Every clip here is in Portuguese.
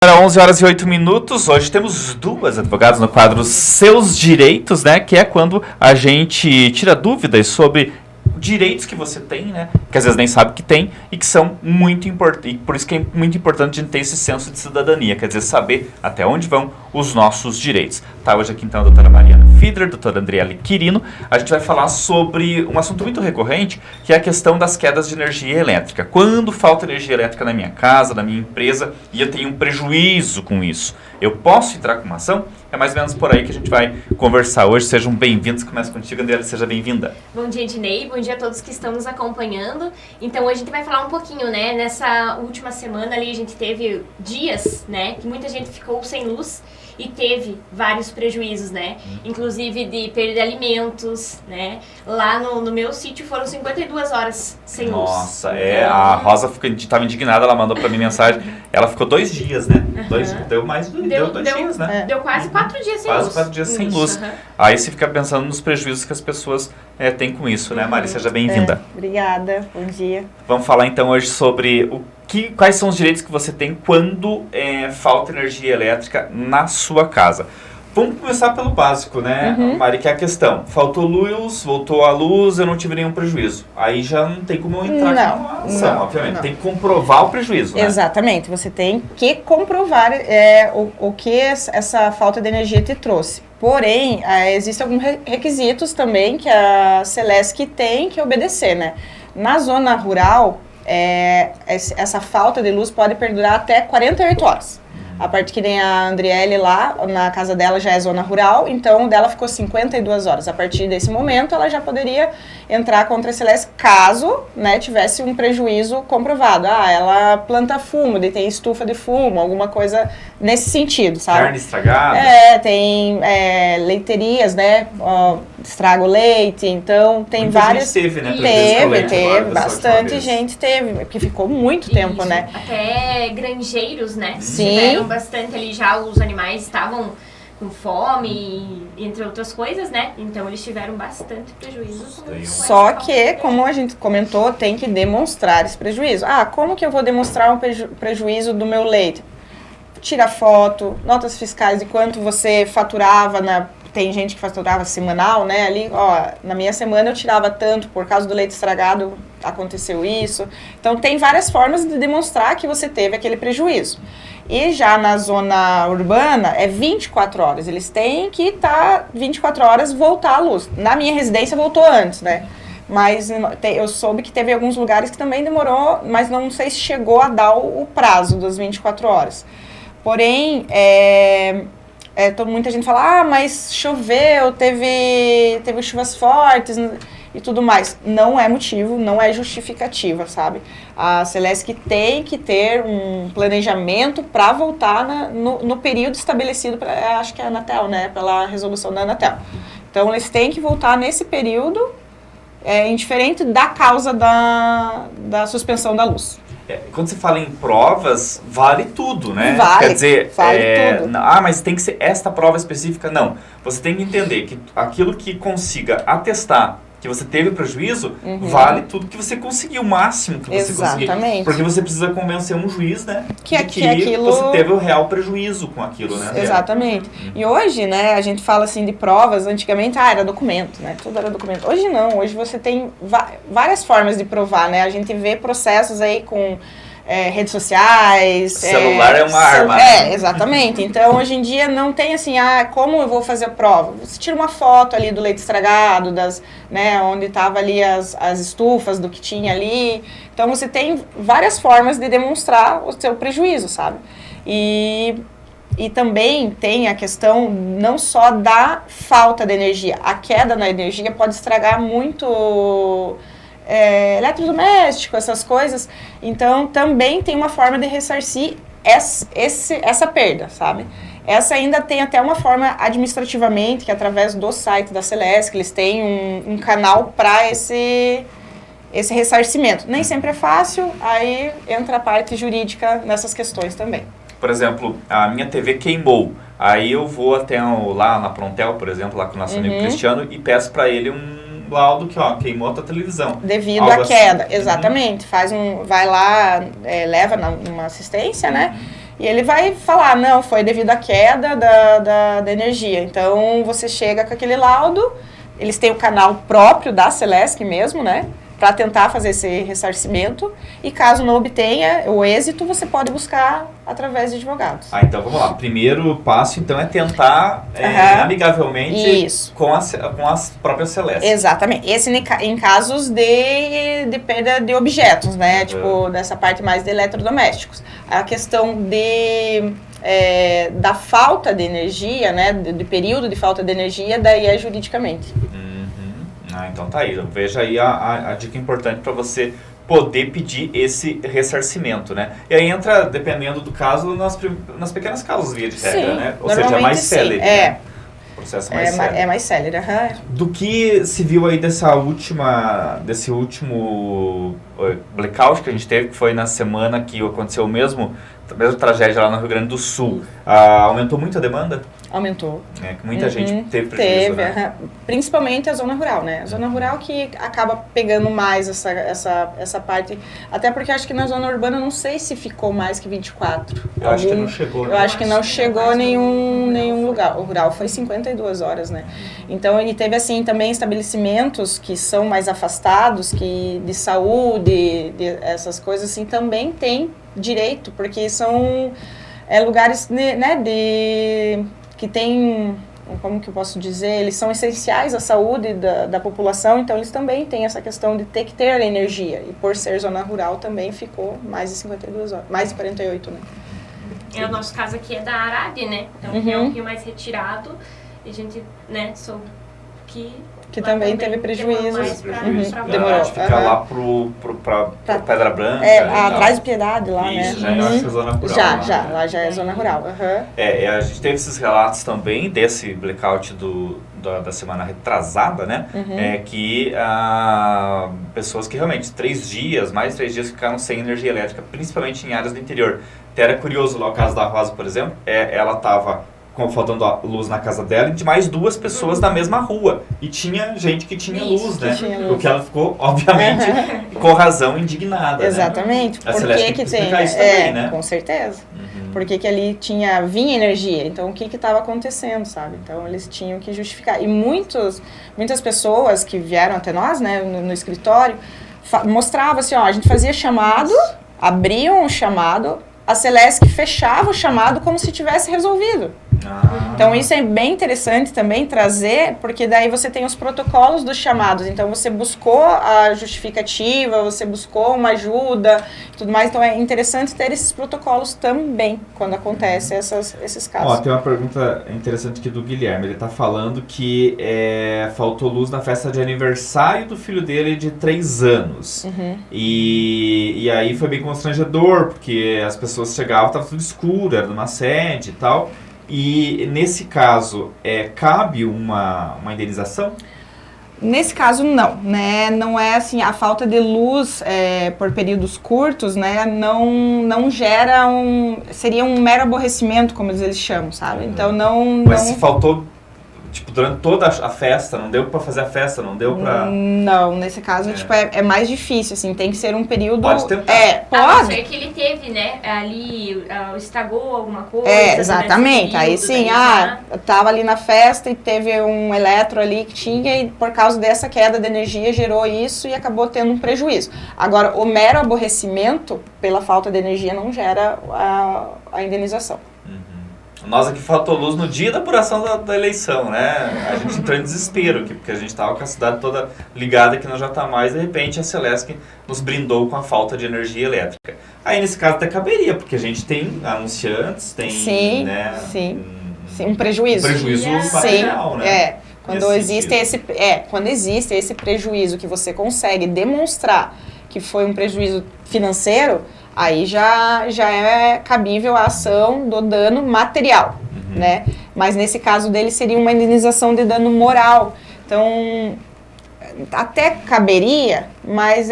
Agora 11 horas e 8 minutos, hoje temos duas advogadas no quadro Seus Direitos, né? Que é quando a gente tira dúvidas sobre direitos que você tem, né? Que às vezes nem sabe que tem e que são muito importantes. E por isso que é muito importante a gente ter esse senso de cidadania, quer dizer, saber até onde vão os nossos direitos. Tá, hoje aqui então a doutora Mariana Fiedler, doutora Andriele Quirino, a gente vai falar sobre um assunto muito recorrente, que é a questão das quedas de energia elétrica. Quando falta energia elétrica na minha casa, na minha empresa, e eu tenho um prejuízo com isso, eu posso entrar com uma ação? É mais ou menos por aí que a gente vai conversar hoje. Sejam bem-vindos. Começa contigo, Andriele, seja bem-vinda. Bom dia, Ednei. Bom dia a todos que estão nos acompanhando. Então, hoje a gente vai falar um pouquinho, né? Nessa última semana ali, a gente teve dias, né? Que muita gente ficou sem luz e teve vários prejuízos, né? Inclusive de perda de alimentos, né? Lá no meu sítio foram 52 horas sem luz. Nossa, a Rosa estava indignada, ela mandou pra mim mensagem. Ela ficou 2 dias, né? Deu dois dias, né? Deu quase 4 dias sem luz. Quase 4 dias sem luz. Aí você fica pensando nos prejuízos que as pessoas têm com isso, né, Mari? Seja bem-vinda. Obrigada, bom dia. Vamos falar então hoje sobre quais são os direitos que você tem quando falta energia elétrica na sua casa. Vamos começar pelo básico, né, Mari, que é a questão. Faltou luz, voltou a luz, eu não tive nenhum prejuízo. Aí já não tem como eu entrar com uma ação, obviamente. Não. Tem que comprovar o prejuízo, né? Exatamente, você tem que comprovar o que essa falta de energia te trouxe. Porém, existem alguns requisitos também que a Celesc tem que obedecer, né? Na zona rural, essa falta de luz pode perdurar até 48 horas. A parte que nem a Andriele lá, na casa dela já é zona rural, então dela ficou 52 horas. A partir desse momento, ela já poderia entrar contra a Celesc caso, né, tivesse um prejuízo comprovado. Ela planta fumo, tem estufa de fumo, alguma coisa nesse sentido, sabe? Carne estragada. Tem leiterias, né, estraga o leite, então tem muita várias... gente teve, né? Teve, bastante gente teve, porque ficou muito tempo, né? Até granjeiros, né? Sim. Tiveram bastante ali já, os animais estavam com fome, entre outras coisas, né? Então eles tiveram bastante prejuízo. Só que, como a gente comentou, tem que demonstrar esse prejuízo. Como que eu vou demonstrar um prejuízo do meu leite? Tira foto, notas fiscais de quanto você faturava tem gente que faturava semanal, né? Ali, na minha semana eu tirava tanto, por causa do leite estragado aconteceu isso. Então, tem várias formas de demonstrar que você teve aquele prejuízo. E já na zona urbana, é 24 horas. Eles têm que estar 24 horas voltar à luz. Na minha residência, voltou antes, né? Mas eu soube que teve alguns lugares que também demorou, mas não sei se chegou a dar o prazo das 24 horas. Porém, muita gente fala, mas choveu, teve chuvas fortes e tudo mais. Não é motivo, não é justificativa, sabe? A Celesc tem que ter um planejamento para voltar no período estabelecido, acho que é a Anatel, né? Pela resolução da Anatel. Então, eles têm que voltar nesse período, indiferente da causa da suspensão da luz. Quando você fala em provas, vale tudo, né? Vale, quer dizer, vale tudo. Mas tem que ser esta prova específica. Não, você tem que entender que aquilo que consiga atestar que você teve prejuízo, vale tudo que você conseguiu, o máximo que você conseguiu. Exatamente. Porque você precisa convencer um juiz, né? Que aquilo... você teve o real prejuízo com aquilo, né? Exatamente. E hoje, né, a gente fala assim de provas, antigamente, era documento, né? Tudo era documento. Hoje não, hoje você tem várias formas de provar, né? A gente vê processos aí com redes sociais. Celular é uma arma. Né? Exatamente. Então, hoje em dia não tem assim, como eu vou fazer a prova? Você tira uma foto ali do leite estragado, onde tava ali as estufas do que tinha ali. Então, você tem várias formas de demonstrar o seu prejuízo, sabe? E também tem a questão não só da falta de energia. A queda na energia pode estragar muito... eletrodoméstico, essas coisas. Então, também tem uma forma de ressarcir essa perda, sabe? Essa ainda tem até uma forma administrativamente, que através do site da Celesc, eles têm um canal para esse ressarcimento. Nem sempre é fácil, aí entra a parte jurídica nessas questões também. Por exemplo, a minha TV queimou. Aí eu vou até lá na Prontel, por exemplo, lá com o nosso amigo Cristiano, e peço para ele laudo que queimou a tua televisão. Devido à queda, exatamente. Vai lá, leva numa assistência, né? E ele vai falar, não, foi devido à queda da energia. Então, você chega com aquele laudo, eles têm o canal próprio da Celesc mesmo, né? Para tentar fazer esse ressarcimento. E caso não obtenha o êxito, você pode buscar através de advogados. Então vamos lá. Primeiro passo, então, é tentar amigavelmente com as próprias Celesc. Exatamente. Esse em casos de perda de objetos, né? Tipo, dessa parte mais de eletrodomésticos. A questão da falta de energia, né? De período de falta de energia, daí é juridicamente. Então tá aí, veja aí a dica importante para você poder pedir esse ressarcimento, né? E aí entra, dependendo do caso, nas pequenas causas via de regra, né? Ou seja, é mais célere, né? O processo mais célere. É mais célere, Do que se viu aí desse último blackout que a gente teve, que foi na semana que aconteceu a mesma tragédia lá no Rio Grande do Sul, aumentou muito a demanda? Aumentou. Que muita gente teve prejuízo, né? Principalmente a zona rural, né? A zona rural que acaba pegando mais essa parte. Até porque acho que na zona urbana, não sei se ficou mais que 24. Eu acho que não chegou. Eu acho que não chegou nenhum lugar. O rural foi 52 horas, né? Então, e teve, assim, também estabelecimentos que são mais afastados, que de saúde, essas coisas, assim, também tem direito, porque são lugares, né, que tem, como que eu posso dizer, eles são essenciais à saúde da população, então eles também têm essa questão de ter que ter energia, e por ser zona rural também ficou mais de 52 horas, mais de 48, né? O nosso caso aqui é da Arade, né? Então é um rio mais retirado, e a gente, né, soube que também teve prejuízos. Demorou. Fica lá pra Pedra Branca. Atrás de Piedade lá, isso, né? Já é zona rural. Lá já é zona rural. A gente teve esses relatos também desse blackout da semana retrasada, né? Que pessoas que realmente mais de 3 dias ficaram sem energia elétrica, principalmente em áreas do interior. Até era curioso lá o caso da Rosa, por exemplo, ela estava faltando a luz na casa dela e de mais 2 pessoas na mesma rua. E tinha gente que tinha luz, né? Porque ela ficou, obviamente, com razão, indignada. Exatamente. Né? Por que tem? Isso também, né? Com certeza. Porque que ali vinha energia. Então, o que estava acontecendo, sabe? Então, eles tinham que justificar. E muitas pessoas que vieram até nós, né, no escritório, mostravam assim, a gente fazia chamado, abriam o chamado, a Celesc fechava o chamado como se tivesse resolvido. Então isso é bem interessante também trazer, porque daí você tem os protocolos dos chamados, então você buscou a justificativa, você buscou uma ajuda, tudo mais, então é interessante ter esses protocolos também, quando acontecem esses casos. Tem uma pergunta interessante aqui do Guilherme, ele está falando que faltou luz na festa de aniversário do filho dele de 3 anos, e aí foi bem constrangedor, porque as pessoas chegavam, estava tudo escuro, era numa sede e tal. E nesse caso, cabe uma indenização? Nesse caso, não, né? Não é assim, a falta de luz por períodos curtos, né? Não gera seria um mero aborrecimento, como eles chamam, sabe? Então Mas se faltou, tipo, durante toda a festa, não deu pra fazer a festa, não deu pra... Não, nesse caso, tipo, é mais difícil, assim, tem que ser um período... Pode tentar. Pode. Ser que ele teve, né, ali, estragou alguma coisa. Exatamente, aí sim, tava ali na festa e teve um eletro ali que tinha e por causa dessa queda de energia gerou isso e acabou tendo um prejuízo. Agora, o mero aborrecimento pela falta de energia não gera a indenização. Nós aqui faltou luz no dia da apuração da eleição, né? A gente entrou em desespero aqui, porque a gente estava com a cidade toda ligada aqui no J+, de repente a Celesc nos brindou com a falta de energia elétrica. Aí nesse caso até caberia, porque a gente tem anunciantes, tem, Sim, um prejuízo. Um prejuízo material, né? Quando existe esse prejuízo que você consegue demonstrar que foi um prejuízo financeiro, aí já é cabível a ação do dano material, né? Mas nesse caso dele seria uma indenização de dano moral. Então, até caberia, mas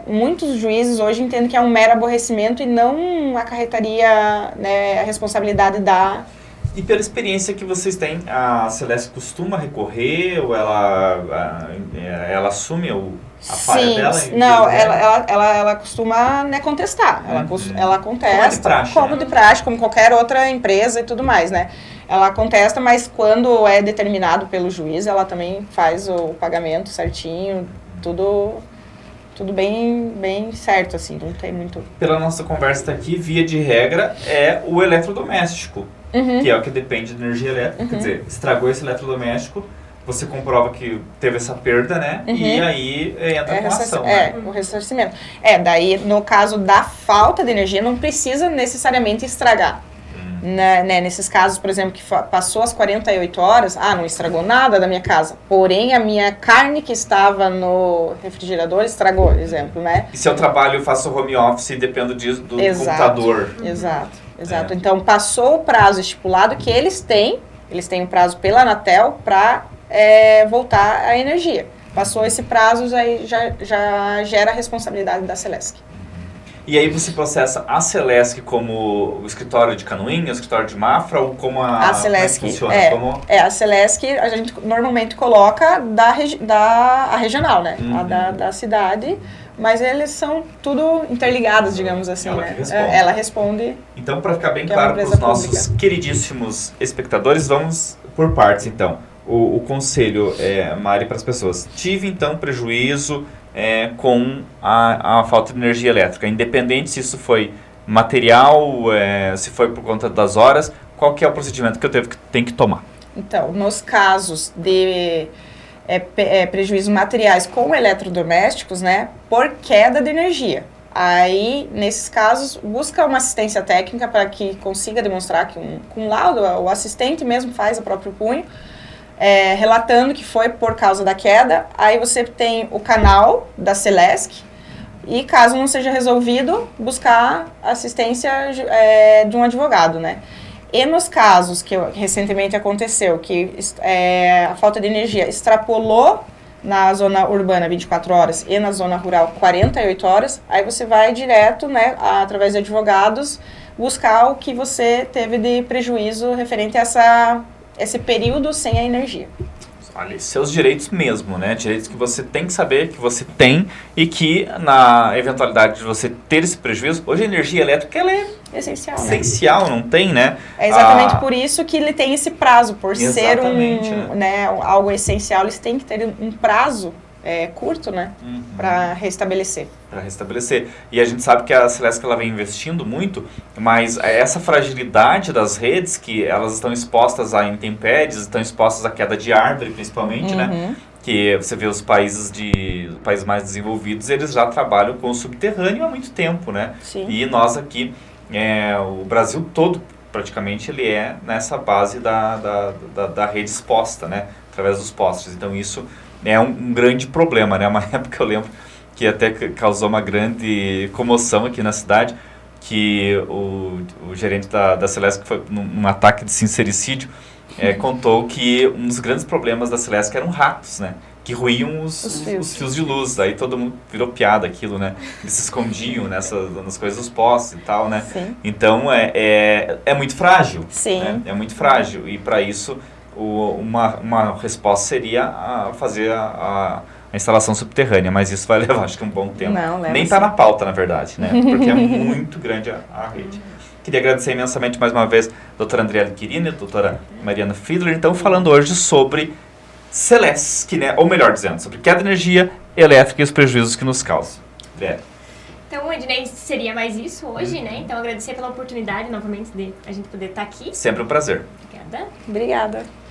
muitos juízes hoje entendem que é um mero aborrecimento e não acarretaria, né, a responsabilidade E pela experiência que vocês têm, a Celeste costuma recorrer ou ela assume a falha dela? Não, ela costuma, né, contestar. Ela contesta, como de praxe, como qualquer outra empresa e tudo mais, né? Ela contesta, mas quando é determinado pelo juiz, ela também faz o pagamento certinho, tudo bem certo, assim, não tem muito... Pela nossa conversa aqui, via de regra, é o eletrodoméstico, que é o que depende de energia elétrica. Quer dizer, estragou esse eletrodoméstico, você comprova que teve essa perda, né? E aí entra com ação. O ressarcimento. Daí, no caso da falta de energia, não precisa necessariamente estragar. Né, nesses casos, por exemplo, que passou as 48 horas, não estragou nada da minha casa, porém a minha carne que estava no refrigerador estragou, exemplo, né? E se eu trabalho, eu faço home office e dependo disso do computador. Exato. Então, passou o prazo estipulado que eles têm um prazo pela Anatel para voltar a energia. Passou esse prazo, aí já gera a responsabilidade da Celesc. E aí você processa a Celesc como o escritório de Canoinha, o escritório de Mafra, ou como a Celesc funciona? A Celesc a gente normalmente coloca a regional, né? A da cidade, mas eles são tudo interligados, digamos assim, né? Ela responde. Então, para ficar bem claro para os nossos queridíssimos espectadores, vamos por partes, então. O conselho, Mari, para as pessoas. Tive, então, prejuízo com a falta de energia elétrica. Independente se isso foi material, se foi por conta das horas, qual que é o procedimento que eu tenho que tomar? Então, nos casos de prejuízos materiais com eletrodomésticos, né, por queda de energia. Aí, nesses casos, busca uma assistência técnica para que consiga demonstrar que com laudo, o assistente mesmo faz o próprio punho, relatando que foi por causa da queda. Aí você tem o canal da Celesc e, caso não seja resolvido, buscar assistência de um advogado, né? E nos casos que recentemente aconteceu, que a falta de energia extrapolou na zona urbana 24 horas e na zona rural 48 horas, aí você vai direto, né, através de advogados, buscar o que você teve de prejuízo referente a esse período sem a energia. Olha, seus direitos mesmo, né? Direitos que você tem que saber que você tem e que, na eventualidade de você ter esse prejuízo, hoje a energia elétrica ela é essencial, essencial, não tem, né? É exatamente por isso que ele tem esse prazo, por ser algo essencial, eles têm que ter um prazo curto, né, para restabelecer. E a gente sabe que a Celesc ela vem investindo muito, mas essa fragilidade das redes, que elas estão expostas a intempéries, estão expostas à queda de árvore, principalmente, né? Que você vê os países mais desenvolvidos, eles já trabalham com o subterrâneo há muito tempo, né? Sim. E nós aqui, o Brasil todo, praticamente, ele é nessa base da rede exposta, né? Através dos postes. Então, isso é um grande problema, né? Uma época eu lembro que até causou uma grande comoção aqui na cidade, que o gerente da Celesc, que foi num ataque de sincericídio, contou que um dos grandes problemas da Celesc eram ratos, né? Que ruíam os fios de luz. Aí todo mundo virou piada aquilo, né? Eles se escondiam nas coisas dos postes e tal, né? Sim. Então é muito frágil. Sim. Né? É muito frágil. E para isso uma resposta seria fazer a instalação subterrânea, mas isso vai levar, acho que um bom tempo. Nem está na pauta, na verdade, né? Porque é muito grande a rede. Queria agradecer imensamente mais uma vez a doutora Andriele Quirino e a doutora Mariana Fiedler, então falando hoje sobre Celesc, né? Ou melhor dizendo, sobre queda de energia elétrica e os prejuízos que nos causa. Então, Ednei, seria mais isso hoje, né? Então, agradecer pela oportunidade novamente de a gente poder estar aqui. Sempre um prazer. Obrigada. Obrigada.